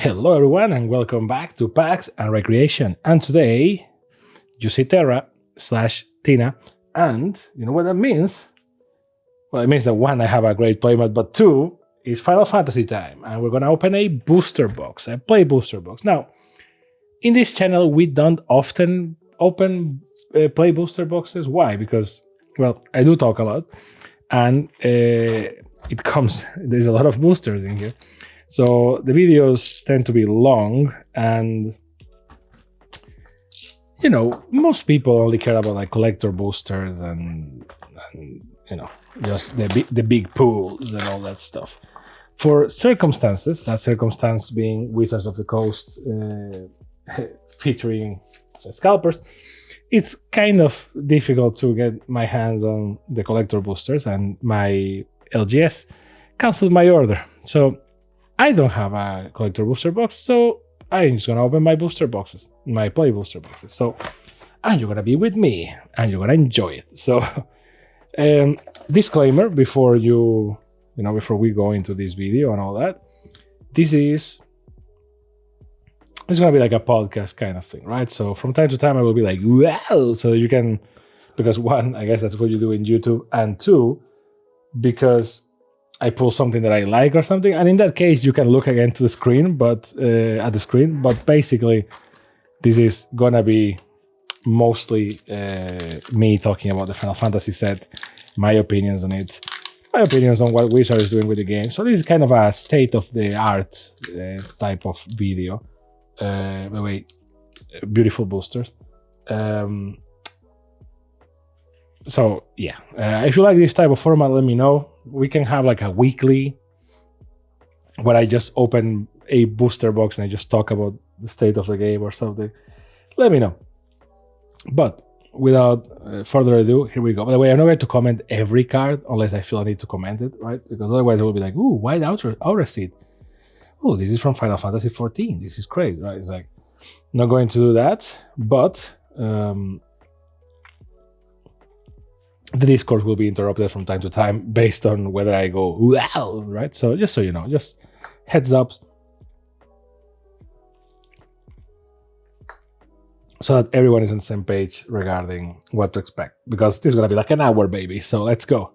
Hello everyone and welcome back to PAX and Recreation. And today, you see Terra/Tina, and you know what that means? Well, it means that one, I have a great playmat, but two, it's Final Fantasy time, and we're gonna open a booster box, a play booster box. Now, in this channel, we don't often open play booster boxes. Why? Because, well, I do talk a lot, and there's a lot of boosters in here. So the videos tend to be long, and you know, most people only care about like collector boosters and you know, just the big pools and all that stuff. For circumstances, that circumstance being Wizards of the Coast featuring scalpers, it's kind of difficult to get my hands on the collector boosters, and my LGS canceled my order. So I don't have a collector booster box, so I'm just gonna open my booster boxes, my play booster boxes. So, and you're gonna be with me, and you're gonna enjoy it. So, disclaimer before before we go into this video and all that, it's gonna be like a podcast kind of thing, right? So from time to time I will be like, wow, so you can, because one, I guess that's what you do in YouTube, and two, because I pull something that I like or something, and in that case you can look again to the screen, but basically this is gonna be mostly me talking about the Final Fantasy set, my opinions on it, my opinions on what Wizard is doing with the game. So this is kind of a state-of-the-art type of video. By the way, beautiful boosters. So yeah, if you like this type of format, let me know. We can have like a weekly where I just open a booster box and I just talk about the state of the game or something. Let me know. But without further ado, here we go. By the way, I'm not going to comment every card unless I feel I need to comment it, right? Because otherwise I will be like, ooh, White Aura Seed. Oh, this is from Final Fantasy 14. This is crazy, right? It's like, not going to do that, but the Discord will be interrupted from time to time based on whether I go wow, right? So just so you know, just heads up, so that everyone is on the same page regarding what to expect, because this is gonna be like an hour, baby. So let's go.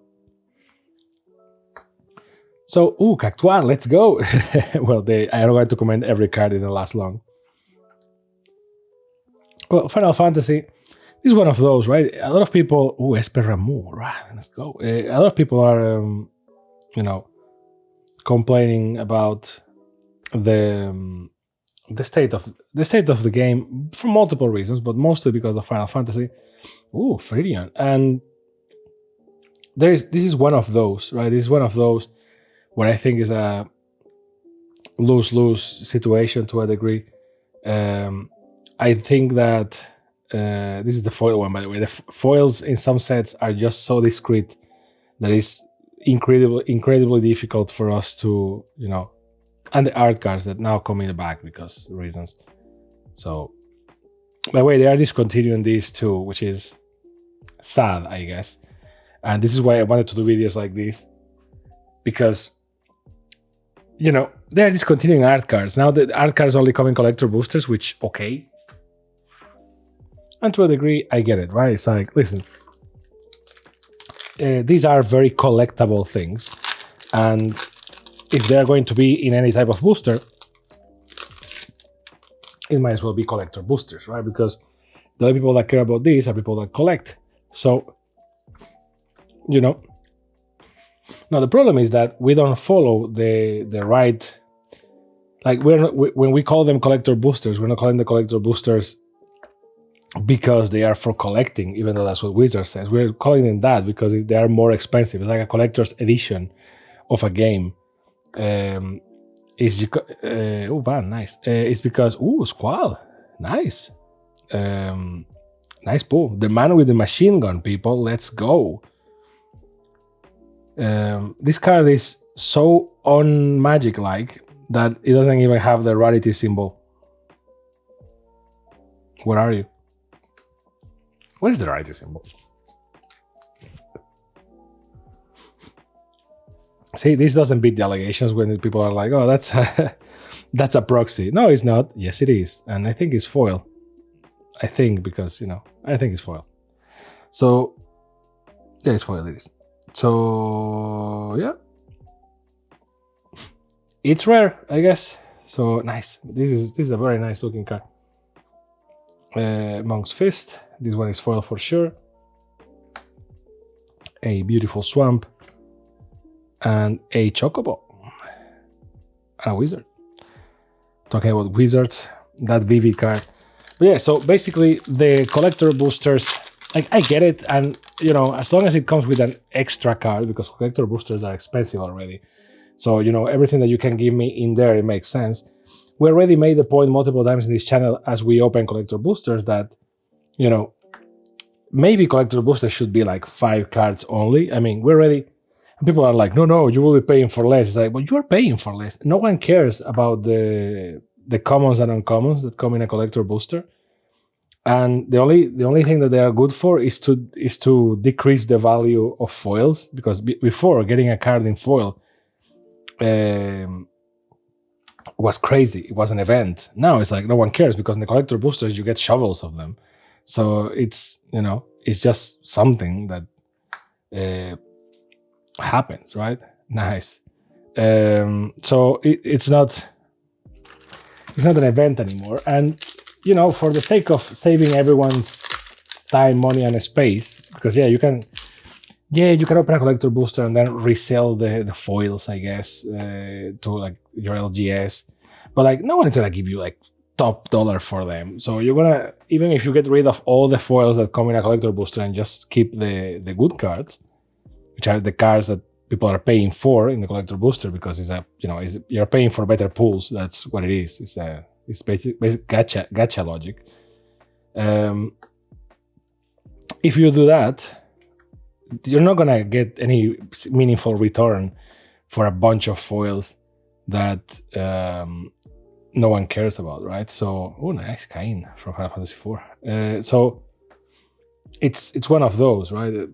So, Cactuan, let's go. Well, I don't want to comment every card, it didn't last long. Well, Final Fantasy is one of those, right? A lot of people, Esper Ramu, right? Let's go. A lot of people are, complaining about the state of the game for multiple reasons, but mostly because of Final Fantasy. Viridian, and this is one of those, right? This is one of those where I think is a lose-lose situation to a degree. I think that this is the foil one, by the way. The foils in some sets are just so discreet that it's incredibly difficult for us to, and the art cards that now come in the back because reasons. So, by the way, they are discontinuing these too, which is sad, I guess. And this is why I wanted to do videos like this, because they are discontinuing art cards. Now the art cards only come in collector boosters, which, okay. And to a degree, I get it, right? It's like, listen, these are very collectible things. And if they're going to be in any type of booster, it might as well be collector boosters, right? Because the only people that care about these are people that collect. So, Now the problem is that we don't follow the right, like when we call them collector boosters, we're not calling the collector boosters because they are for collecting, even though that's what Wizard says. We're calling them that because they are more expensive. It's like a collector's edition of a game. Nice. It's because Squall, nice, nice pull. The man with the machine gun, people. Let's go. This card is so un-magic-like that it doesn't even have the rarity symbol. Where are you? Where is the rarity symbol? See, this doesn't beat the allegations when people are like, oh, that's That's a proxy. No, it's not. Yes, it is. And I think it's foil. I think because, I think it's foil. So, yeah, it's foil, it is. So, yeah. It's rare, I guess. So, nice. This is a very nice looking card. Monk's Fist. This one is foil for sure. A beautiful swamp. And a chocobo. And a wizard. Talking about wizards, that Vivid card. But yeah, so basically the collector boosters, like I get it, and as long as it comes with an extra card, because collector boosters are expensive already. So everything that you can give me in there, it makes sense. We already made the point multiple times in this channel as we open collector boosters that, maybe collector boosters should be like 5 cards only. I mean, we're already. People are like, no, you will be paying for less. It's like, well, you are paying for less. No one cares about the commons and uncommons that come in a collector booster. And the only thing that they are good for is to decrease the value of foils, because before, getting a card in foil was crazy. It was an event. Now it's like no one cares, because in the collector boosters you get shovels of them. So it's it's just something that happens, right? Nice. So it's not an event anymore, and for the sake of saving everyone's time, money, and space, because you can open a collector booster and then resell the foils, I guess, to like your LGS, but like no one is gonna give you like top dollar for them. So you're gonna, even if you get rid of all the foils that come in a collector booster and just keep the good cards, which are the cards that people are paying for in the collector booster, because you're paying for better pools. That's what it is. It's basic gacha logic. If you do that, you're not gonna get any meaningful return for a bunch of foils that no one cares about, right? So, nice Cain from Final Fantasy IV. So it's one of those, right?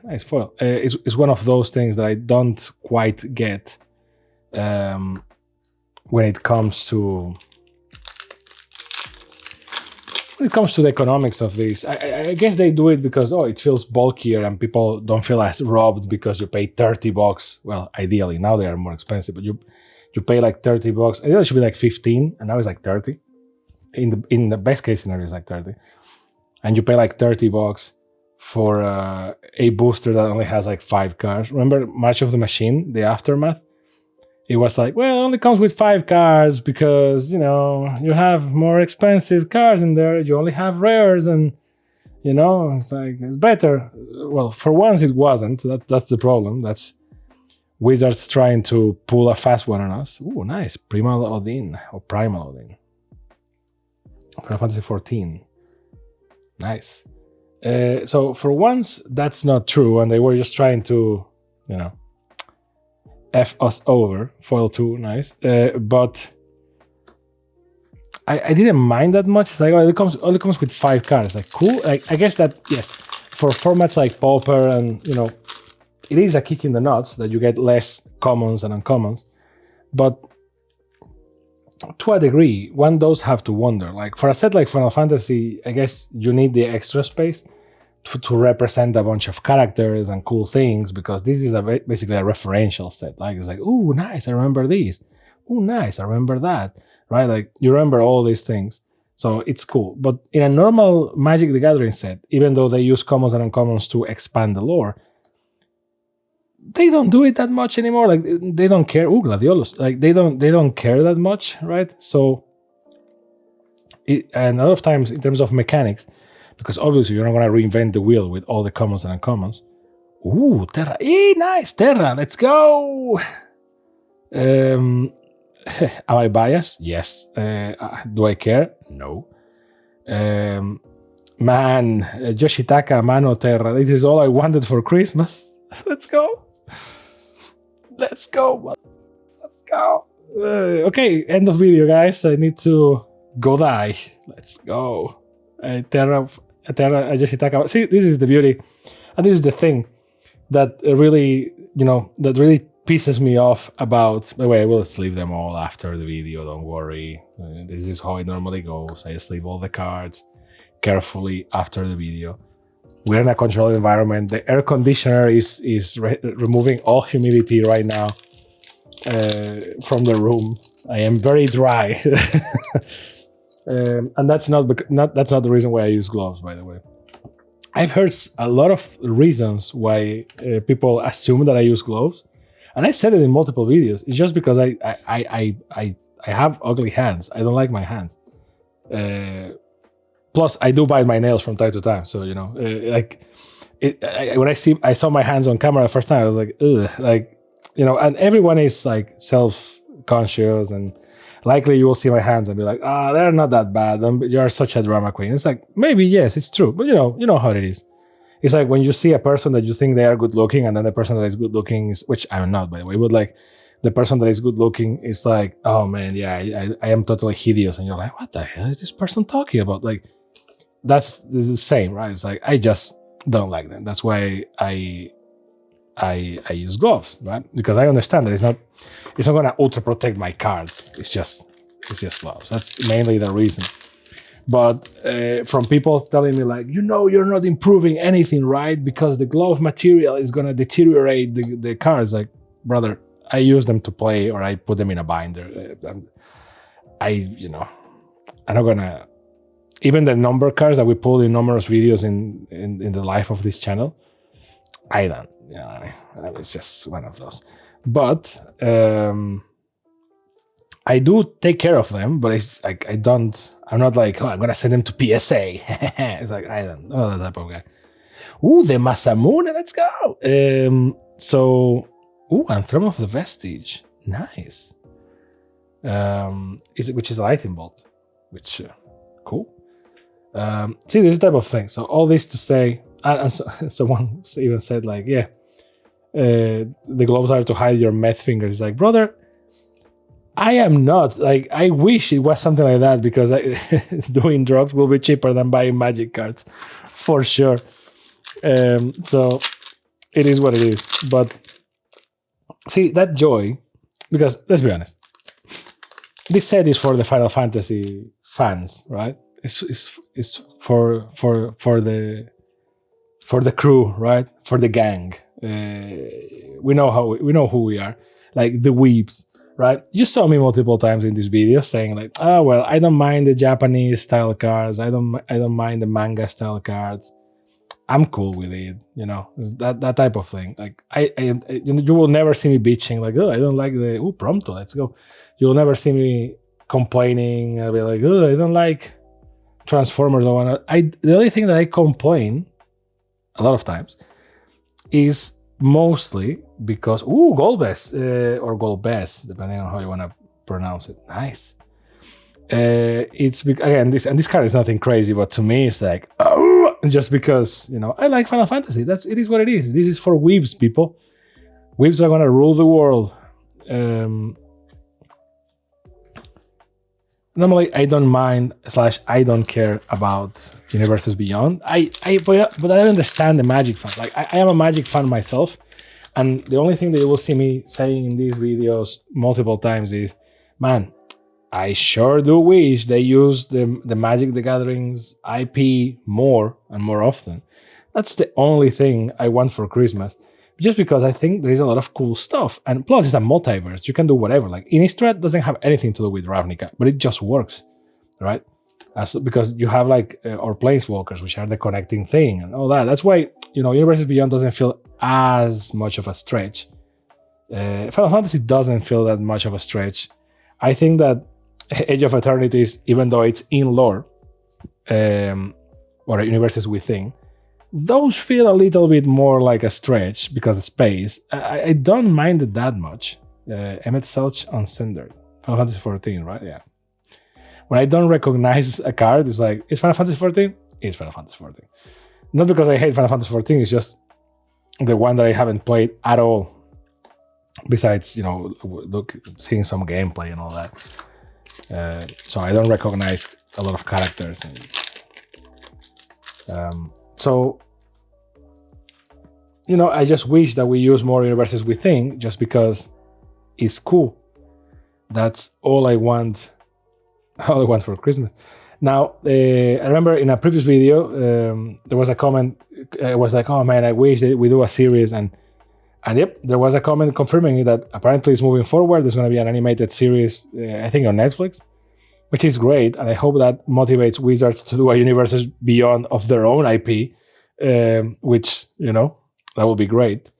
Nice foil. It's one of those things that I don't quite get when it comes to the economics of this. I guess they do it because it feels bulkier and people don't feel as robbed because you pay $30. Well, ideally now they are more expensive, but you pay like $30. It should be like 15, and now it's like 30. In the best case scenario, it's like 30, and you pay like $30 for a booster that only has like 5 cards. Remember March of the Machine, the aftermath? It was like, well, it only comes with 5 cards because, you have more expensive cards in there. You only have rares, and, it's like, it's better. Well, for once it wasn't. That's the problem. That's Wizards trying to pull a fast one on us. Ooh, nice. Primal Odin, or Primal Odin. Final Fantasy 14. Nice. So for once, that's not true, and they were just trying to, F us over. Foil 2, nice. But I didn't mind that much. It's like, it comes with 5 cards. Like, cool. Like, I guess that, yes, for formats like Pauper and, it is a kick in the nuts that you get less commons and uncommons. But to a degree, one does have to wonder. Like, for a set like Final Fantasy, I guess you need the extra space to represent a bunch of characters and cool things, because this is basically a referential set. Like, it's like, ooh, nice, I remember this. Ooh, nice, I remember that. Right? Like, you remember all these things. So it's cool. But in a normal Magic the Gathering set, even though they use commons and uncommons to expand the lore, they don't do it that much anymore. Like, they don't care. Ooh, Gladiolus. Like, they don't care that much, right? So, and a lot of times in terms of mechanics, because obviously you're not going to reinvent the wheel with all the commons and uncommons. Ooh, Terra. Nice, Terra. Let's go. Am I biased? Yes. Do I care? No. Man, Yoshitaka, Mano Terra. This is all I wanted for Christmas. Let's go. Let's go. Let's go. Okay, end of video, guys. I need to go die. Let's go. Terra, Yoshitaka. See, this is the beauty. And this is the thing that really, that really pisses me off about, by the way, I will sleeve them all after the video, don't worry. This is how it normally goes. I sleeve all the cards carefully after the video. We're in a controlled environment. The air conditioner is removing all humidity right now from the room. I am very dry. And that's not the reason why I use gloves, by the way. I've heard a lot of reasons why people assume that I use gloves, and I said it in multiple videos. It's just because I have ugly hands. I don't like my hands. Plus, I do bite my nails from time to time. So when I saw my hands on camera the first time, I was like, ugh, and everyone is like self-conscious, and likely you will see my hands and be like, they're not that bad. You're such a drama queen. It's like, maybe, yes, it's true. But you know how it is. It's like when you see a person that you think they are good looking, and then the person that is good looking is, which I'm not, by the way, but like the person that is good looking is like, oh man, yeah, I am totally hideous. And you're like, what the hell is this person talking about? Like, that's the same, right? It's like, I just don't like them. That's why I use gloves, right? Because I understand that it's not going to ultra protect my cards. It's just gloves. That's mainly the reason. But from people telling me like, you're not improving anything, right? Because the glove material is going to deteriorate the cards. Like, brother, I use them to play, or I put them in a binder. I'm not gonna. Even the number cards that we pull in numerous videos in the life of this channel, I don't. It's just one of those. But I do take care of them, but it's like I'm not like, I'm gonna send them to PSA. It's like, I don't know that type of guy. Ooh, the Masamune, let's go. Anthem of the Vestige, nice. Which is a lightning bolt, which cool. See, this type of thing. So all this to say, and someone even said like, yeah, the gloves are to hide your meth fingers. It's like, brother, I am not. Like, I wish it was something like that, because doing drugs will be cheaper than buying magic cards, for sure. So it is what it is. But see, that joy, because let's be honest, this set is for the Final Fantasy fans, right? It's for the crew, right? For the gang. We know who we are, like the weebs, right? You saw me multiple times in this video saying like, well, I don't mind the Japanese style cards. I don't mind the manga style cards. I'm cool with it, that type of thing. Like you will never see me bitching like, I don't like the Prompto, let's go. You will never see me complaining. I'll be like, I don't like Transformers. The only thing that I complain a lot of times is mostly because Golbez or Golbez, depending on how you want to pronounce it. Nice. It's again this card is nothing crazy, but to me it's like, just because I like Final Fantasy. It is what it is. This is for weebs, people. Weebs are gonna rule the world. Normally, I don't mind / I don't care about Universes Beyond. But I understand the Magic fan. Like, I am a Magic fan myself, and the only thing that you will see me saying in these videos multiple times is, man, I sure do wish they use the Magic the Gathering's IP more and more often. That's the only thing I want for Christmas. Just because I think there is a lot of cool stuff. And plus, it's a multiverse. You can do whatever. Like, Innistrad doesn't have anything to do with Ravnica, but it just works, right? Because you have, like, or Planeswalkers, which are the connecting thing and all that. That's why, Universes Beyond doesn't feel as much of a stretch. Final Fantasy doesn't feel that much of a stretch. I think that Age of Eternities, even though it's in lore, or Universes Within, those feel a little bit more like a stretch because of space. I don't mind it that much. Emmet Selch on Cinder. Final Fantasy 14, right? Yeah. When I don't recognize a card, it's like, is Final Fantasy 14? It's Final Fantasy 14. Not because I hate Final Fantasy 14, it's just the one that I haven't played at all. Besides, seeing some gameplay and all that. So I don't recognize a lot of characters. So I just wish that we use more universes within, just because it's cool. That's all I want. All I want for Christmas. Now, I remember in a previous video, there was a comment. It was like, "Oh man, I wish that we do a series." And yep, there was a comment confirming that apparently it's moving forward. There's going to be an animated series, I think, on Netflix, which is great. And I hope that motivates Wizards to do a Universes Beyond of their own IP, which, that will be great.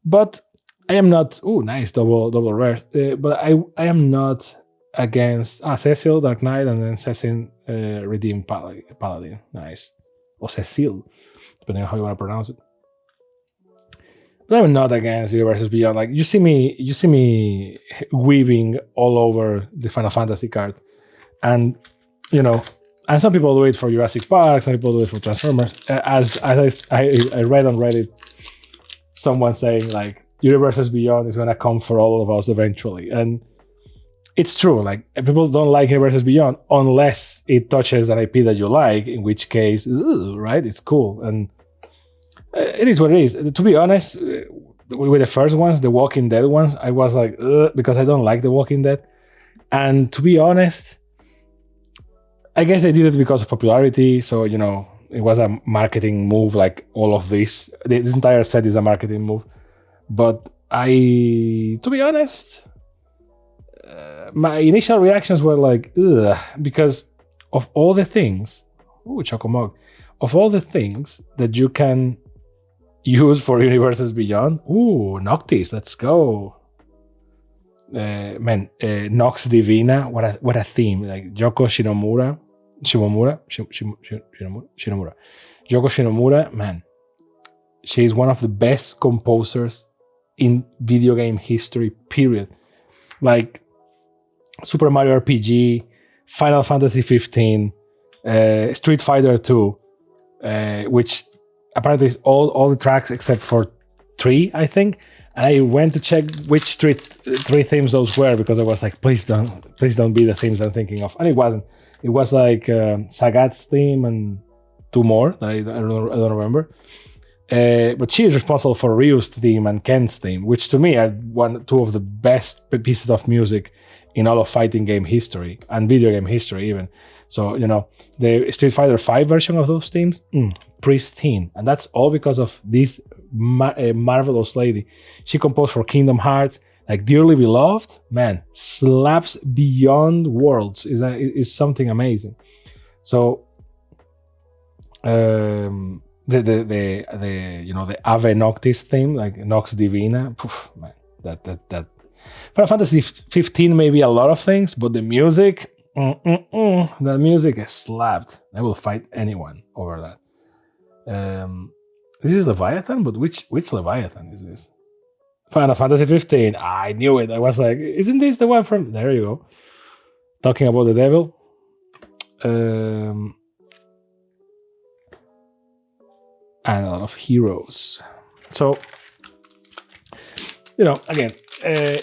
But I am not, nice, double rare. But I am not against Cecil, Dark Knight, and then Cecil, Redeemed Paladin. Nice. Or Cecil, depending on how you want to pronounce it. But I'm not against Universes Beyond. Like, you see me weaving all over the Final Fantasy card. And, and some people do it for Jurassic Park, some people do it for Transformers. As I read on Reddit, someone saying, like, Universes Beyond is going to come for all of us eventually. And it's true. Like, people don't like Universes Beyond unless it touches an IP that you like, in which case, right? It's cool. And it is what it is. To be honest, with the first ones, the Walking Dead ones, I was like, because I don't like the Walking Dead. And to be honest, I guess they did it because of popularity. So, it was a marketing move, like all of this. This entire set is a marketing move. But to be honest, my initial reactions were like, ugh, because of all the things, Chocomog, of all the things that you can use for Universes Beyond, Noctis, let's go. Nox Divina, what a theme. Like Yoko Shimomura. Yoko Shimomura, man. She's one of the best composers in video game history, period. Like Super Mario RPG, Final Fantasy 15, Street Fighter 2, which apparently is all the tracks except for 3, I think. And I went to check which three themes those were, because I was like, please don't be the themes I'm thinking of. And it wasn't. It was like Sagat's theme and 2 more that I don't remember. But she is responsible for Ryu's theme and Ken's theme, which to me are 2 of the best pieces of music in all of fighting game history and video game history even. So, the Street Fighter 5 version of those themes, pristine. And that's all because of this marvelous lady. She composed for Kingdom Hearts, like Dearly Beloved, man, slaps beyond worlds. Is something amazing. So, the Ave Noctis theme, like Nox Divina, man, that Final Fantasy 15 may be a lot of things, but the music, that music is slapped. I will fight anyone over that. This is Leviathan, but which Leviathan is this? Final Fantasy 15. I knew it. I was like, isn't this the one from? There you go. Talking about the devil. And a lot of heroes. So, again,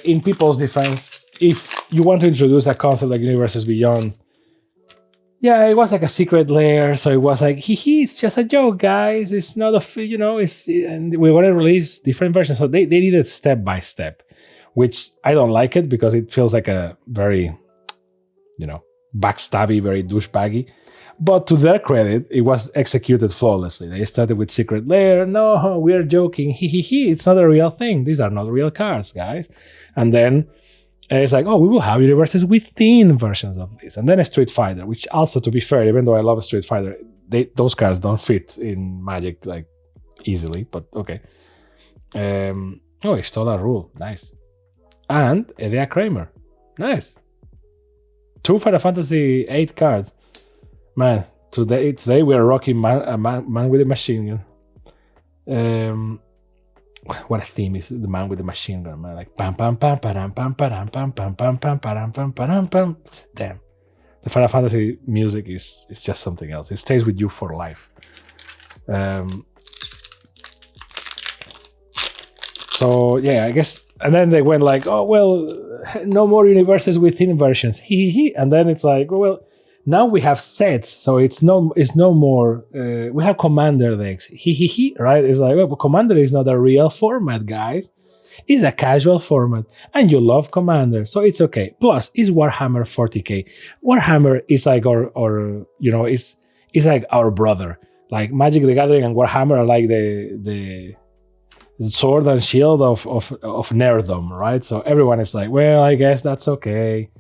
in people's defense, if you want to introduce a concept like Universes Beyond, yeah, it was like a secret lair, so it was like, it's just a joke, guys. It's not and we want to release different versions. So they did it step by step, which I don't like it because it feels like a very, backstabby, very douchebaggy. But to their credit, it was executed flawlessly. They started with Secret Lair. No, we're joking. It's not a real thing. These are not real cards, guys. And then it's like, we will have universes within versions of this. And then a Street Fighter, which also, to be fair, even though I love Street Fighter, those cards don't fit in Magic like easily, but okay. He stole a rule. Nice. And Edea Kramer. Nice. 2 Final Fantasy 8 cards. Man, today we are rocking man with a machine gun. What a theme is the man with the machine gun, man. Like pam pam pam pam pam pam pam pam pam pam pam pam pam pam. Damn, the Final Fantasy music is just something else. It stays with you for life. So yeah, I guess, and then they went like, no more universes within versions. And then it's like, Now we have sets, so it's no more. We have Commander decks. Right? It's like, well, Commander is not a real format, guys. It's a casual format, and you love Commander, so it's okay. Plus, it's Warhammer 40k. Warhammer is like our it's like our brother. Like Magic the Gathering and Warhammer are like the sword and shield of nerddom, right? So everyone is like, well, I guess that's okay.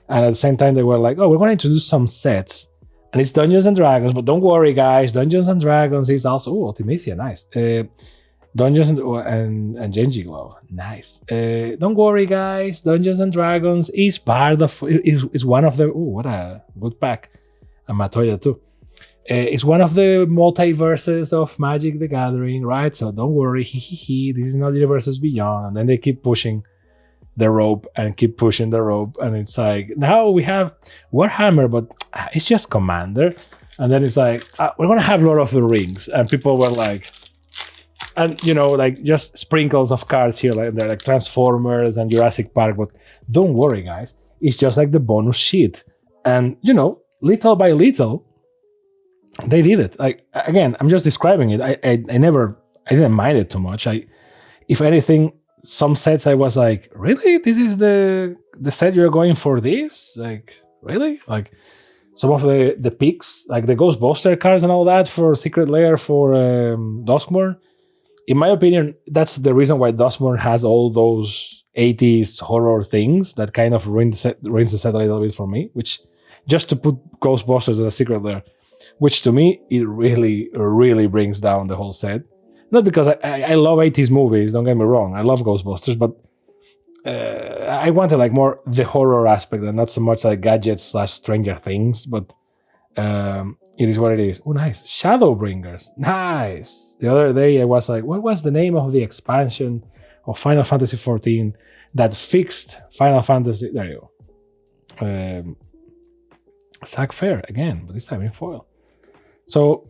And at the same time, they were like, oh, we're going to introduce some sets. And it's Dungeons and Dragons, but don't worry, guys. Dungeons and Dragons is also... Oh, Ultimacia, nice. Dungeons and Genji Glove, nice. Don't worry, guys. Dungeons and Dragons is part of... is one of the... Oh, what a good pack. And Matoya, too. It's one of the multiverses of Magic the Gathering, right? So don't worry, this is not Universes Beyond. And then they keep pushing the rope and keep pushing the rope, and it's like, now we have Warhammer, but it's just Commander. And then it's like, we're gonna have Lord of the Rings, and people were like, and like just sprinkles of cards here, like they're like Transformers and Jurassic Park, but don't worry, guys, it's just like the bonus sheet. And little by little, they did it. Like, again, I'm just describing it. I didn't mind it too much. If anything, some sets I was like, really? This is the set you're going for this? Like, really? Like, some of the picks, like the Ghostbuster cards and all that for Secret Lair for Duskmourn. In my opinion, that's the reason why Duskmourn has all those 80s horror things that kind of ruins the set a little bit for me, which just to put Ghostbusters as a Secret Lair, which to me, it really, really brings down the whole set. Not because I love 80s movies, don't get me wrong. I love Ghostbusters, but I wanted like more the horror aspect and not so much like gadgets / Stranger Things, but it is what it is. Oh, nice. Shadowbringers. Nice. The other day I was like, what was the name of the expansion of Final Fantasy XIV that fixed Final Fantasy? There you go. Sack Fair again, but this time in foil. So,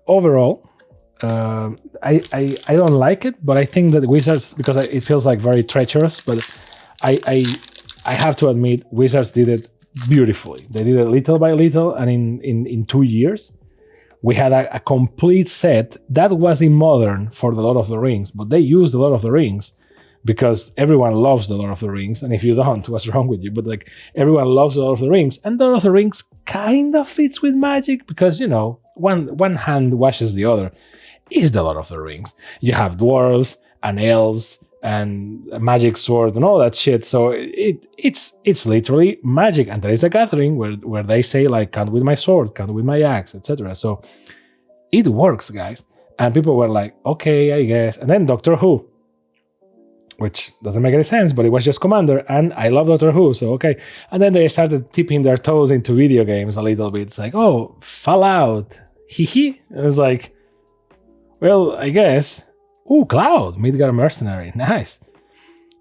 overall, I don't like it, but I think that Wizards, because it feels like very treacherous, but I have to admit, Wizards did it beautifully. They did it little by little, and in 2 years, we had a complete set that was in Modern for the Lord of the Rings, but they used the Lord of the Rings because everyone loves the Lord of the Rings, and if you don't, what's wrong with you? But like, everyone loves the Lord of the Rings, and the Lord of the Rings kind of fits with Magic because, one hand washes the other. Is the Lord of the Rings. You have dwarves and elves and a magic sword and all that shit. So it's literally magic. And there is a gathering where they say like, count with my sword, count with my axe, etc. So it works, guys. And people were like, okay, I guess. And then Doctor Who, which doesn't make any sense, but it was just Commander, and I love Doctor Who, so okay. And then they started tipping their toes into video games a little bit. It's like, oh, Fallout, And it's like, well, I guess. Ooh, Cloud, Midgard Mercenary, nice.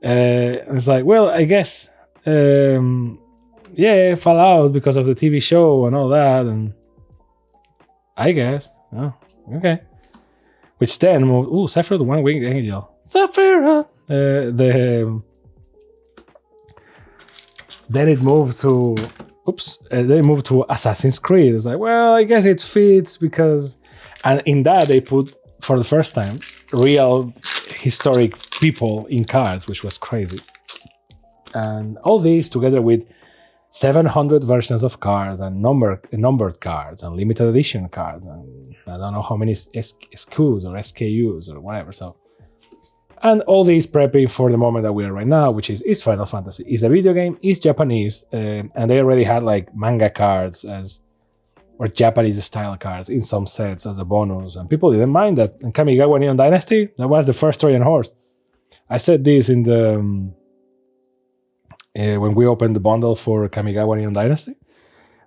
It's like, well, I guess, yeah, Fallout because of the TV show and all that, and I guess, oh, okay. Which then moved, Sephiroth, the One-Winged Angel. Sephiroth! Then it moved to, they moved to Assassin's Creed. It's like, well, I guess it fits because, and in that they put, for the first time, real historic people in cards, which was crazy. And all these together with 700 versions of cards and numbered cards and limited edition cards and I don't know how many SKUs or SKUs or whatever. So, and all these prepping for the moment that we are right now, which is Final Fantasy. It's a video game, it's Japanese, and they already had like manga cards or Japanese style cards in some sets as a bonus, and people didn't mind that. And Kamigawa Neon Dynasty, that was the first Trojan horse. I said this in the when we opened the bundle for Kamigawa Neon Dynasty,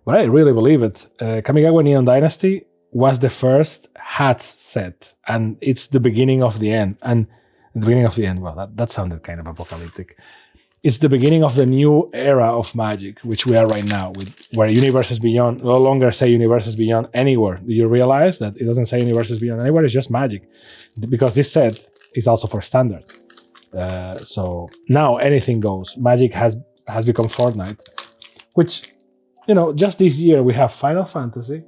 but I really believe it. Kamigawa Neon Dynasty was the first hats set, and it's the beginning of the end. And the beginning of the end, well, that sounded kind of apocalyptic. It's the beginning of the new era of Magic, which we are right now, with where Universes Beyond no longer say Universes Beyond Anywhere. Do you realize that it doesn't say Universes Beyond Anywhere? It's just Magic, because this set is also for Standard. So now anything goes. Magic has become Fortnite, which just this year we have Final Fantasy,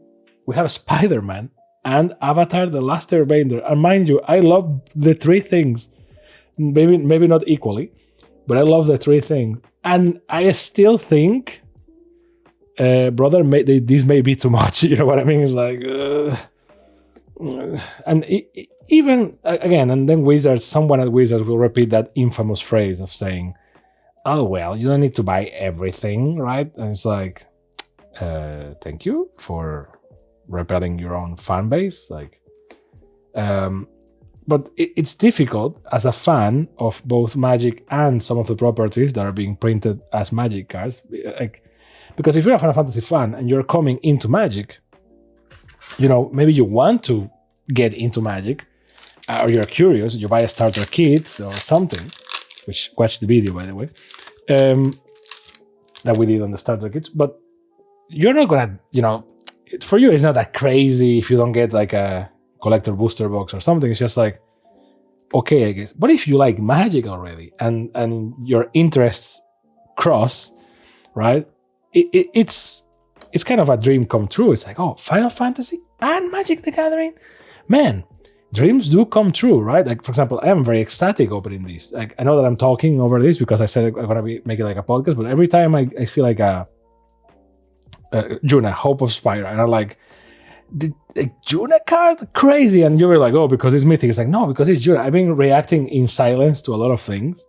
we have Spider-Man, and Avatar: The Last Airbender. And mind you, I love the three things. Maybe not equally, but I love the three things. And I still think, brother, this may be too much. You know what I mean? It's like, and even again, and then someone at Wizards will repeat that infamous phrase of saying, "Oh well, you don't need to buy everything, right?" And it's like, thank you for repelling your own fan base, like. But it's difficult as a fan of both Magic and some of the properties that are being printed as Magic cards, because if you're a Final Fantasy fan and you're coming into Magic, maybe you want to get into Magic, or you're curious, you buy a starter kit or something, which watch the video, by the way, that we did on the starter kits, but you're not gonna, for you, it's not that crazy if you don't get like a collector booster box or something. It's just like, okay, I guess. But if you like Magic already and your interests cross, right? It's kind of a dream come true. It's like, oh, Final Fantasy and Magic the Gathering, man. Dreams do come true, right? Like, for example, I am very ecstatic opening this. Like, I know that I'm talking over this because I said I'm gonna be making like a podcast, but every time I see like a Juna, Hope of Spire, and I'm like, the Juna card? Crazy. And you were like, oh, because it's mythic. It's like, no, because it's Juna. I've been reacting in silence to a lot of things,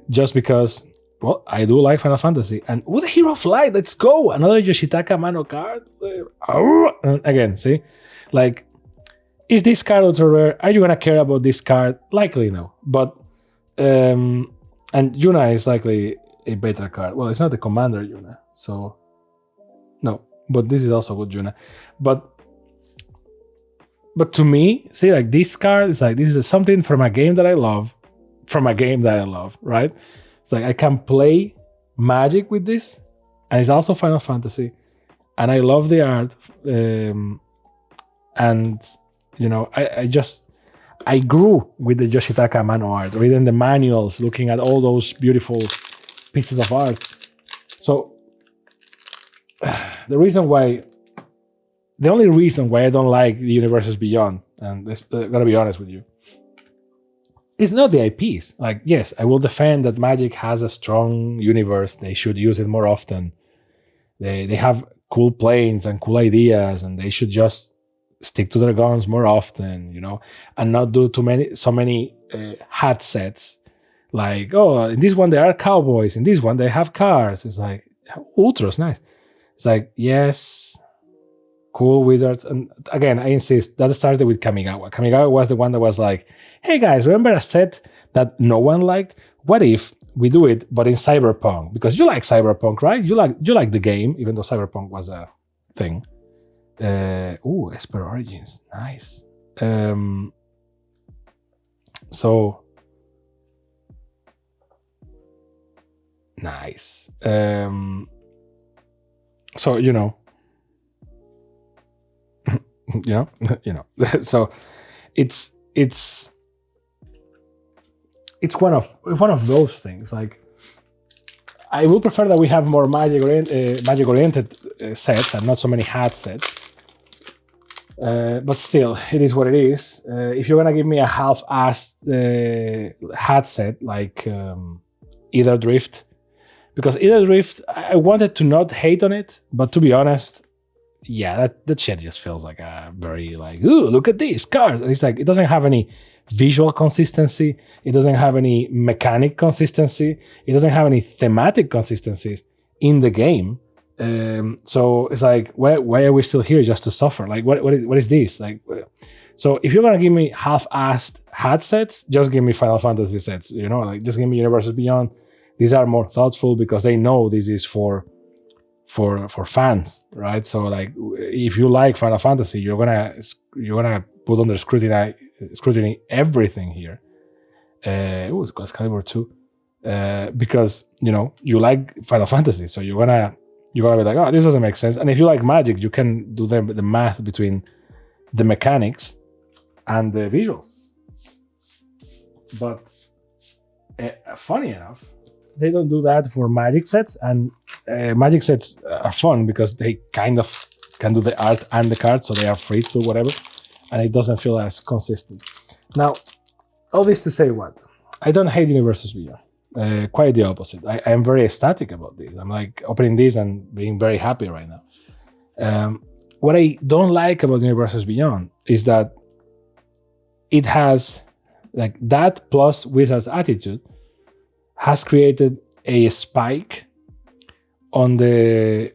just because, well, I do like Final Fantasy. And the Hero of Light, let's go. Another Yoshitaka Mano card. And again, see? Like, is this card ultra rare? Are you going to care about this card? Likely no. But, and Juna is likely a better card. Well, it's not the Commander Juna, so no. But this is also good Juna. But to me, see, like this card is like, this is something from a game that I love, right? It's like I can play Magic with this, and it's also Final Fantasy, and I love the art, and I grew with the Yoshitaka Mano art, reading the manuals, looking at all those beautiful pieces of art. So the only reason why I don't like the Universes Beyond, and I'm gonna be honest with you, is not the IPs. Like, yes, I will defend that Magic has a strong universe. They should use it more often. They have cool planes and cool ideas, and they should just stick to their guns more often, and not do so many hat sets. Like, oh, in this one there are cowboys, in this one they have cars. It's like, Ultra's nice. It's like, yes, cool Wizards. And again, I insist, that started with Kamigawa. Kamigawa was the one that was like, hey guys, remember a set that no one liked? What if we do it, but in Cyberpunk? Because you like Cyberpunk, right? You like the game, even though Cyberpunk was a thing. Esper Origins, nice. So nice. So so it's one of those things. Like, I would prefer that we have more magic oriented sets and not so many hat sets. But still, it is what it is. If you're gonna give me a half-assed hat set like Either Drift, because Either Drift, I wanted to not hate on it, but to be honest, yeah, that shit just feels like a very like, ooh, look at this card. And it's like, it doesn't have any visual consistency. It doesn't have any mechanic consistency. It doesn't have any thematic consistencies in the game. So it's like, why are we still here just to suffer? Like, what is this? Like, so if you're gonna give me half-assed hat sets, just give me Final Fantasy sets. Like, just give me Universes Beyond. These are more thoughtful because they know this is for fans, right? So like, if you like Final Fantasy, you're gonna put under scrutiny everything here. It's Excalibur 2, because you like Final Fantasy, so you're gonna be like, oh, this doesn't make sense. And if you like Magic, you can do the math between the mechanics and the visuals. But funny enough, they don't do that for Magic sets, and Magic sets are fun because they kind of can do the art and the cards, so they are free to do whatever, and it doesn't feel as consistent. Now, all this to say what? I don't hate Universes Beyond. Quite the opposite. I am very ecstatic about this. I'm like opening this and being very happy right now. What I don't like about Universes Beyond is that it has, like, that plus Wizard's attitude has created a spike on the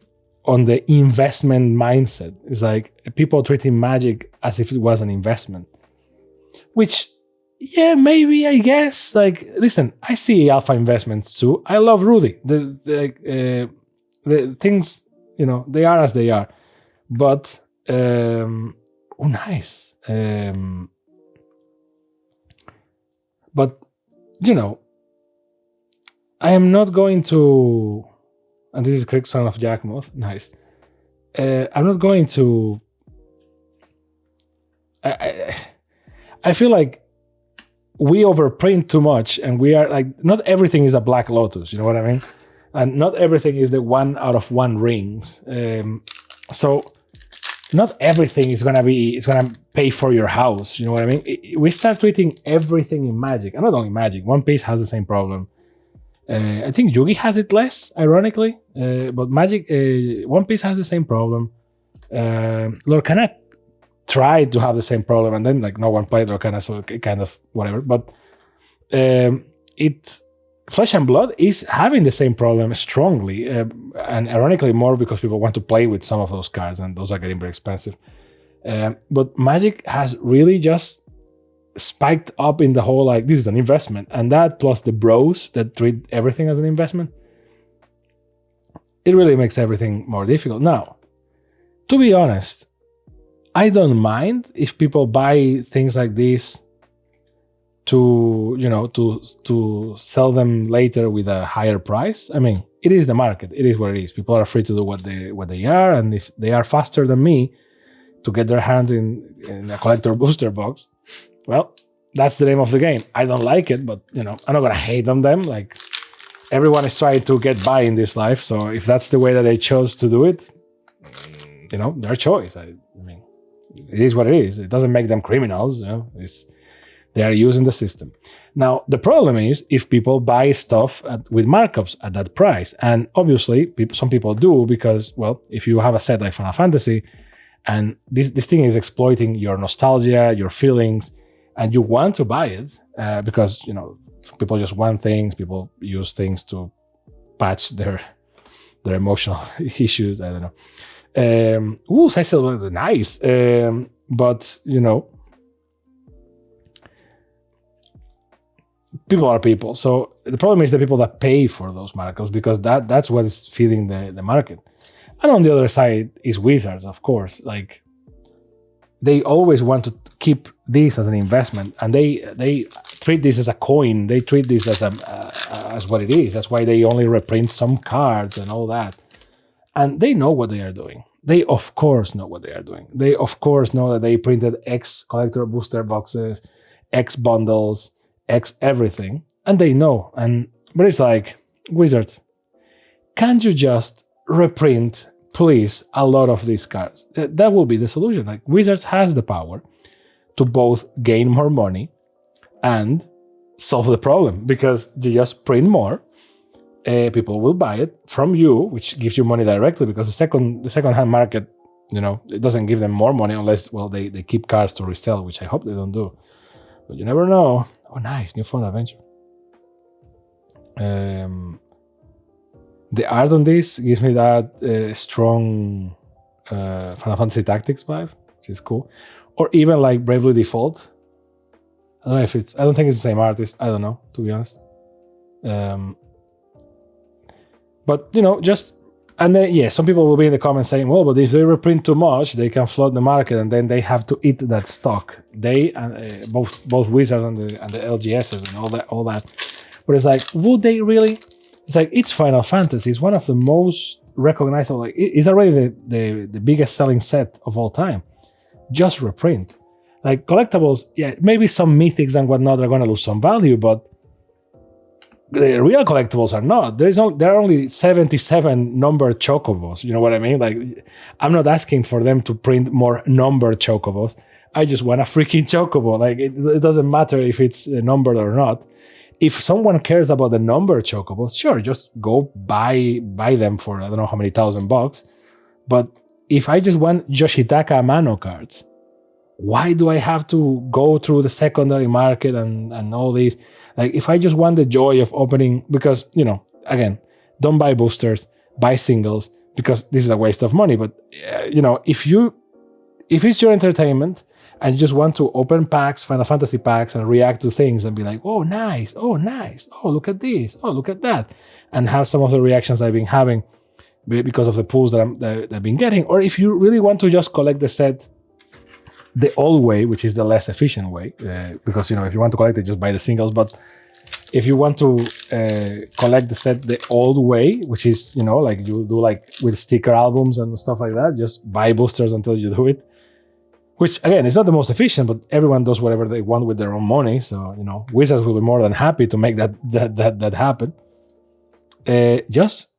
investment mindset. It's like people treating Magic as if it was an investment, which, yeah, maybe, I guess. Like, listen, I see alpha investments too. I love Rudy. The things, they are as they are. But nice. But I am not going to, and this is correct, Son of Jackmoth. Nice. I'm not going to. I feel like we overprint too much, and we are like, not everything is a Black Lotus. You know what I mean? And not everything is the 1 out of 1 rings. So not everything is gonna pay for your house. You know what I mean? We start treating everything in Magic, and not only Magic. One Piece has the same problem. I think Yugi has it less, ironically, but Magic, One Piece has the same problem. Lorcana tried to have the same problem, and then no one played Lorcana, so it kind of whatever. But Flesh and Blood is having the same problem strongly, and ironically more because people want to play with some of those cards, and those are getting very expensive. But Magic has really just spiked up in the whole, like, this is an investment, and that plus the bros that treat everything as an investment, it really makes everything more difficult. Now, to be honest, I don't mind if people buy things like this to sell them later with a higher price. I mean, it is the market. It is what it is. People are free to do what they are, and if they are faster than me to get their hands in a collector booster box, well, that's the name of the game. I don't like it, but I'm not gonna hate on them. Like, everyone is trying to get by in this life, so if that's the way that they chose to do it, their choice. I mean, it is what it is. It doesn't make them criminals. They are using the system. Now, the problem is if people buy stuff with markups at that price. And obviously, some people do because, well, if you have a set like Final Fantasy, and this thing is exploiting your nostalgia, your feelings, and you want to buy it because, people just want things, people use things to patch their emotional issues. I don't know. Size Silver, nice. But, people are people. So the problem is the people that pay for those markups, because that's what is feeding the market. And on the other side is Wizards, of course. Like, they always want to keep this as an investment, and they treat this as a coin. They treat this as what it is. That's why they only reprint some cards and all that. And they know what they are doing. They, of course, know what they are doing. They, of course, know that they printed X collector booster boxes, X bundles, X everything, and they know. But it's like, Wizards, can't you just reprint, please, a lot of these cards? That will be the solution. Like, Wizards has the power to both gain more money and solve the problem, because you just print more, people will buy it from you, which gives you money directly, because the second-hand market, it doesn't give them more money unless, well, they keep cards to resell, which I hope they don't do. But you never know. Oh, nice, new fun adventure. The art on this gives me that strong Final Fantasy Tactics vibe, which is cool. Or even like Bravely Default. I don't know if I don't think it's the same artist. I don't know, to be honest. But, and then, yeah, some people will be in the comments saying, well, but if they reprint too much, they can flood the market, and then they have to eat that stock. They, and both Wizards and the LGSs and all that. But it's like, would they really? It's like, it's Final Fantasy. It's one of the most recognizable. Like, it's already the biggest selling set of all time. Just reprint. Like, collectibles, yeah, maybe some mythics and whatnot are going to lose some value, but The real collectibles are not. There are only 77 numbered chocobos. You know what I mean? Like, I'm not asking for them to print more numbered chocobos. I just want a freaking chocobo. Like, it doesn't matter if it's numbered or not. If someone cares about the numbered chocobos, sure, just go buy them for I don't know how many $1,000. But if I just want Yoshitaka Amano cards, why do I have to go through the secondary market and all these? Like, if I just want the joy of opening, because, again, don't buy boosters, buy singles, because this is a waste of money. But, if it's your entertainment and you just want to open packs, Final Fantasy packs, and react to things and be like, oh, nice, oh, look at this, oh, look at that, and have some of the reactions I've been having because of the pulls that I've been getting, or if you really want to just collect the set the old way, which is the less efficient way, because if you want to collect it, just buy the singles. But if you want to collect the set the old way, which is like you do like with sticker albums and stuff like that, just buy boosters until you do it. Which again is not the most efficient, but everyone does whatever they want with their own money. So Wizards will be more than happy to make that happen. Just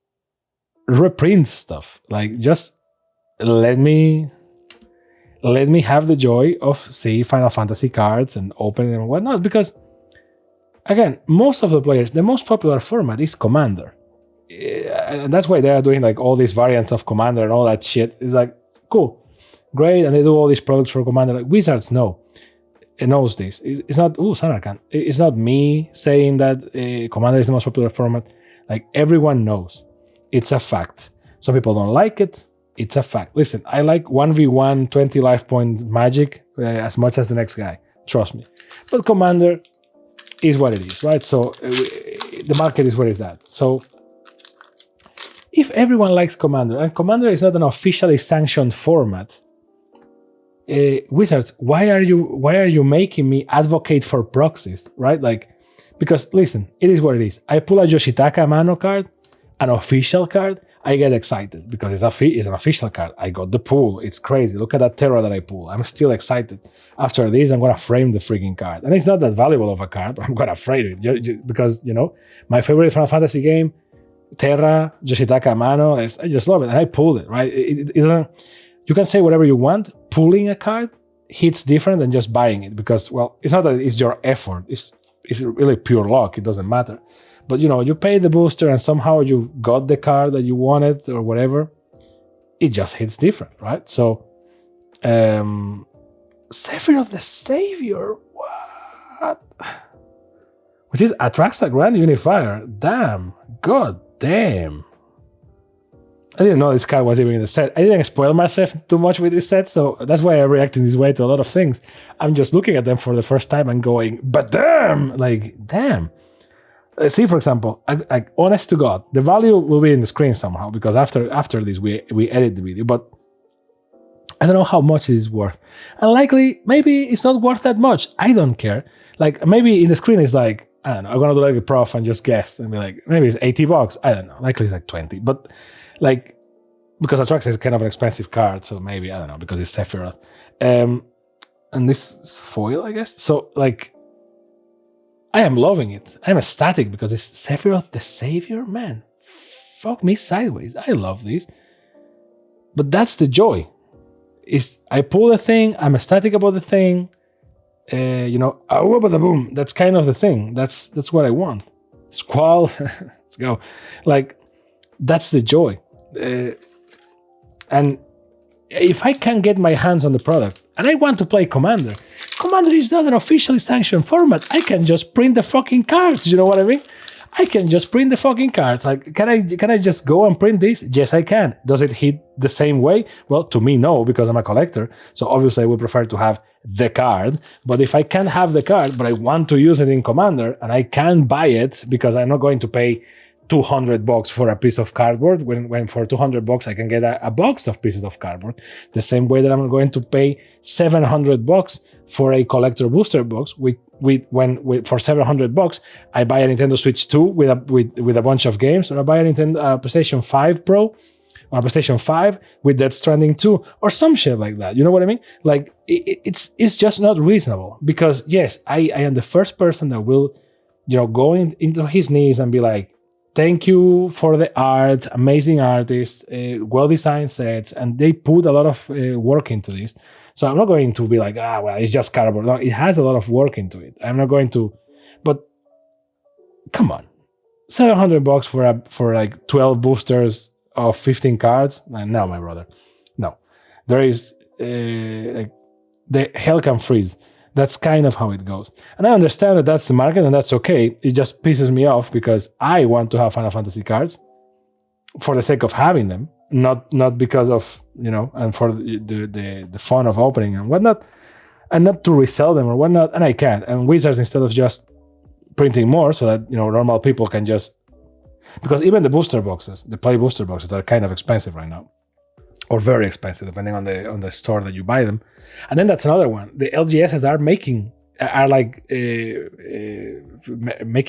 reprint stuff. Like, just let me have the joy of see Final Fantasy cards and open them and whatnot. Because, again, most of the players, the most popular format is Commander. And that's why they are doing like all these variants of Commander and all that shit. It's like, cool, great. And they do all these products for Commander. Like, Wizards knows this. It's not, Samarkand. It's not me saying that Commander is the most popular format. Like, everyone knows. It's a fact. Some people don't like it. It's a fact. Listen, I like 1v1 20 life point Magic as much as the next guy. Trust me. But Commander is what it is, right? So the market is where it's at. So if everyone likes Commander, and Commander is not an officially sanctioned format, Wizards, why are you making me advocate for proxies, right? Like, because listen, it is what it is. I pull a Yoshitaka Amano card, an official card, I get excited because it's an official card. I got the pull. It's crazy. Look at that Terra that I pull. I'm still excited. After this, I'm going to frame the freaking card. And it's not that valuable of a card, but I'm going to frame it because, my favorite Final Fantasy game, Terra, Yoshitaka Amano, I just love it. And I pulled it, right? You can say whatever you want. Pulling a card hits different than just buying it because, well, it's not that it's your effort. It's really pure luck. It doesn't matter. But, you pay the booster and somehow you got the card that you wanted or whatever. It just hits different, right? So, Sephiroth the Savior, what? Which is Atraxa Grand Unifier. Damn. God damn. I didn't know this card was even in the set. I didn't spoil myself too much with this set, so that's why I react in this way to a lot of things. I'm just looking at them for the first time and going, but damn! Like, damn. See, for example, I honest to God, the value will be in the screen somehow because after this we edit the video, but I don't know how much it is worth. And likely, maybe it's not worth that much. I don't care. Like, maybe in the screen it's like, I don't know, I'm gonna do like a prof and just guess and be like, maybe it's $80. I don't know. Likely it's like 20. But like, because Atraxa is kind of an expensive card, so maybe, I don't know, because it's Sephiroth. And this is foil, I guess. So like, I am loving it. I'm ecstatic because it's Sephiroth the Savior. Man, fuck me sideways. I love this. But that's the joy. I pull the thing. I'm ecstatic about the thing. Boom. That's kind of the thing. That's what I want. Squall. Let's go. Like, that's the joy. And if I can get my hands on the product and I want to play Commander is not an officially sanctioned format. I can just print the fucking cards. You know what I mean? I can just print the fucking cards. Like, can I just go and print this? Yes, I can. Does it hit the same way? Well, to me, no, because I'm a collector. So obviously I would prefer to have the card. But if I can't have the card, but I want to use it in Commander and I can buy it because I'm not going to pay $200 for a piece of cardboard when for $200 I can get a box of pieces of cardboard, the same way that I'm going to pay $700 for a collector booster box for $700 I buy a Nintendo Switch 2 with a bunch of games, or I buy a Nintendo PlayStation 5 Pro or PlayStation 5 with Death Stranding 2 or some shit like that. You know what I mean? Like, it's just not reasonable because yes, I am the first person that will going into his knees and be like, thank you for the art, amazing artists, well-designed sets, and they put a lot of work into this. So I'm not going to be like, well, it's just cardboard. No, it has a lot of work into it. I'm not going to, but come on, $700 for like 12 boosters of 15 cards? No, my brother, no. There is like the hell can freeze. That's kind of how it goes. And I understand that that's the market and that's okay. It just pisses me off because I want to have Final Fantasy cards for the sake of having them, not because of, and for the fun of opening and whatnot, and not to resell them or whatnot. And I can't. And Wizards, instead of just printing more so that, normal people can just, because even the booster boxes, the play booster boxes are kind of expensive right now, or very expensive depending on the store that you buy them. And then that's another one. The LGSs are making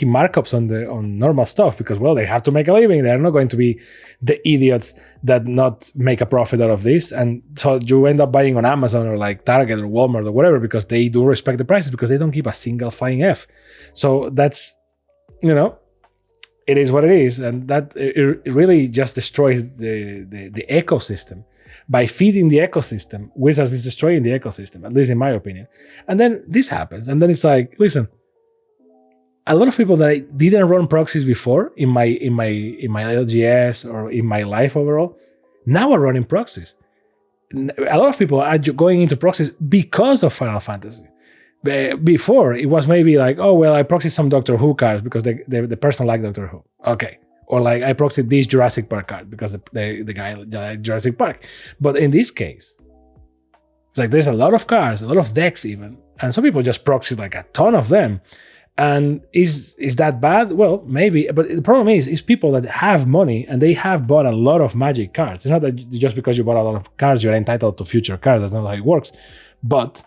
markups on normal stuff because, well, they have to make a living. They're not going to be the idiots that not make a profit out of this. And so you end up buying on Amazon or like Target or Walmart or whatever because they do respect the prices because they don't give a single flying F. So that's, it is what it is, and that it really just destroys the ecosystem. By feeding the ecosystem, Wizards is destroying the ecosystem, at least in my opinion. And then this happens, and then it's like, listen, a lot of people that I didn't run proxies before in my LGS or in my life overall, now are running proxies. A lot of people are going into proxies because of Final Fantasy. Before, it was maybe like, oh, well, I proxied some Doctor Who cards because the person liked Doctor Who. Okay. Or like, I proxied this Jurassic Park card because the guy liked Jurassic Park. But in this case, it's like there's a lot of cards, a lot of decks even. And some people just proxy like a ton of them. And is that bad? Well, maybe. But the problem is people that have money and they have bought a lot of Magic cards. It's not that just because you bought a lot of cards, you're entitled to future cards. That's not how it works. But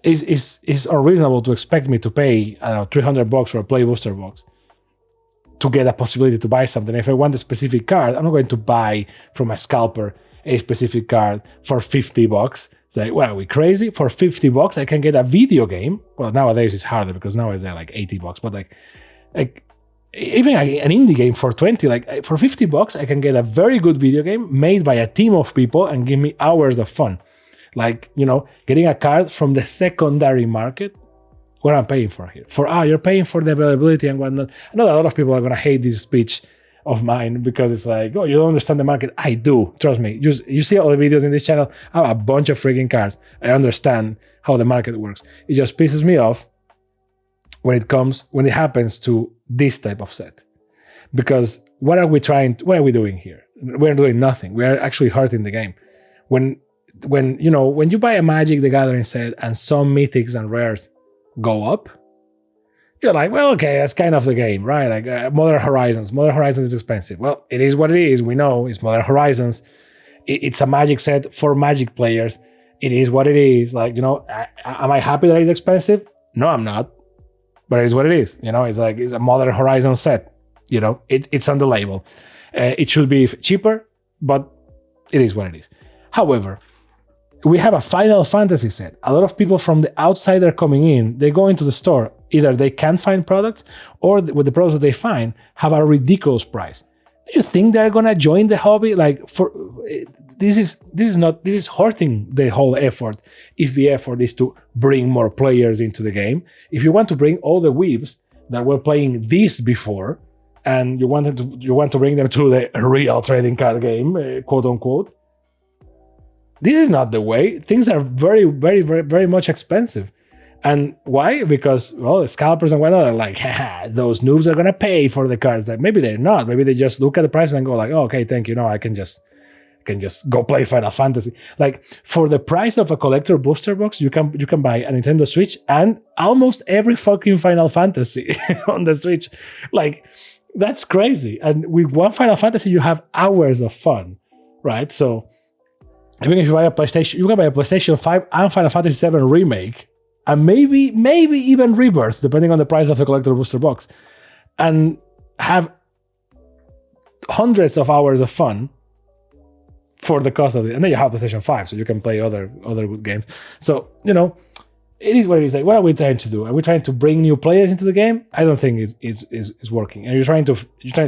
it's unreasonable to expect me to pay, I don't know, $300 for a play booster box to get a possibility to buy something. If I want a specific card, I'm not going to buy from a scalper a specific card for $50. It's like, what are we crazy? For $50, I can get a video game. Well, nowadays it's harder because now it's like $80. But like even an indie game for $20, like for $50, I can get a very good video game made by a team of people and give me hours of fun. Like, getting a card from the secondary market, what I'm paying for here. You're paying for the availability and whatnot. I know a lot of people are going to hate this speech of mine because it's like, oh, you don't understand the market. I do. Trust me. You see all the videos in this channel. I have a bunch of freaking cards. I understand how the market works. It just pisses me off when it happens to this type of set. Because what are we doing here? We're doing nothing. We are actually hurting the game. When you buy a Magic the Gathering set and some mythics and rares go up, you're like, well, okay, that's kind of the game, right? Like Modern Horizons. Modern Horizons is expensive. Well, it is what it is. We know it's Modern Horizons. It's a Magic set for Magic players. It is what it is. Like, am I happy that it's expensive? No, I'm not. But it is what it is. It's like, it's a Modern Horizon set. It's on the label. It should be cheaper, but it is what it is. However, we have a Final Fantasy set. A lot of people from the outside are coming in. They go into the store. Either they can't find products, or with the products that they find have a ridiculous price. Do you think they're gonna join the hobby? Like, this is hurting the whole effort. If the effort is to bring more players into the game, if you want to bring all the weebs that were playing this before, and you want to bring them to the real trading card game, quote unquote. This is not the way. Things are very, very, very, very much expensive. And why? Because, well, the scalpers and whatnot are like, those noobs are going to pay for the cards. That maybe they're not. Maybe they just look at the price and go like, oh, okay, thank you. No, I can just go play Final Fantasy. Like, for the price of a collector booster box, you can buy a Nintendo Switch and almost every fucking Final Fantasy on the Switch. Like, that's crazy. And with one Final Fantasy, you have hours of fun, right? So even if you buy a PlayStation, you can buy a PlayStation 5 and Final Fantasy 7 Remake, and maybe even Rebirth, depending on the price of the collector booster box, and have hundreds of hours of fun for the cost of it. And then you have PlayStation 5, so you can play other good games. So, it is what it is. Like, what are we trying to do? Are we trying to bring new players into the game? I don't think it's working. And you're trying to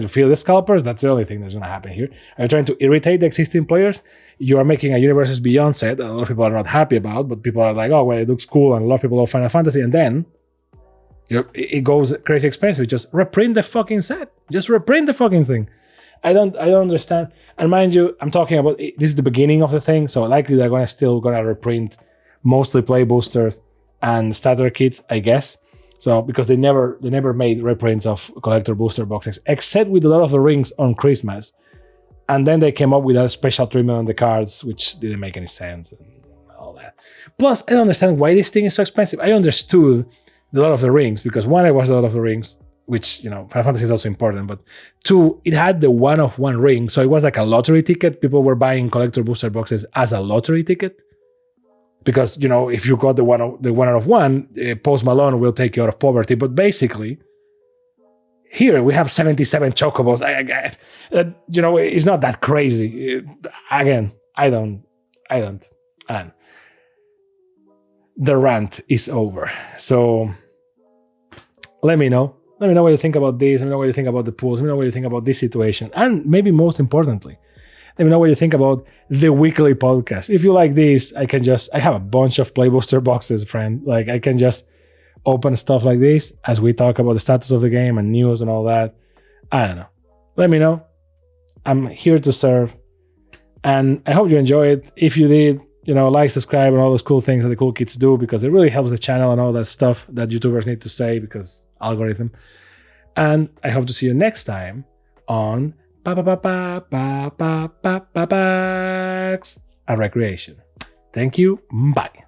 fill the scalpers. That's the only thing that's going to happen here. Are you trying to irritate the existing players? You are making a Universes Beyond set that a lot of people are not happy about, but people are like, oh, well, it looks cool, and a lot of people love Final Fantasy, and then it goes crazy expensive. Just reprint the fucking set. Just reprint the fucking thing. I don't understand. And mind you, I'm talking about this is the beginning of the thing, so likely they're still gonna reprint mostly play boosters and starter kits, I guess. So because they never made reprints of collector booster boxes, except with a lot of the rings on Christmas. And then they came up with a special treatment on the cards, which didn't make any sense and all that. Plus, I don't understand why this thing is so expensive. I understood the Lord of the Rings, because one, I was the Lord of the Rings, which, Final Fantasy is also important, but two, it had the one-of-one ring, so it was like a lottery ticket. People were buying collector booster boxes as a lottery ticket. Because, if you got the one out of one, Post Malone will take you out of poverty. But basically, here we have 77 chocobos. It's not that crazy. Again, I don't. And the rant is over. So let me know. Let me know what you think about this. Let me know what you think about the pools. Let me know what you think about this situation. And maybe most importantly, let me know what you think about the weekly podcast. If you like this, I have a bunch of Playbooster boxes, friend. Like, I can just open stuff like this as we talk about the status of the game and news and all that. I don't know. Let me know. I'm here to serve. And I hope you enjoy it. If you did, like, subscribe, and all those cool things that the cool kids do, because it really helps the channel and all that stuff that YouTubers need to say because algorithm. And I hope to see you next time on a Recreation. Thank you. Bye.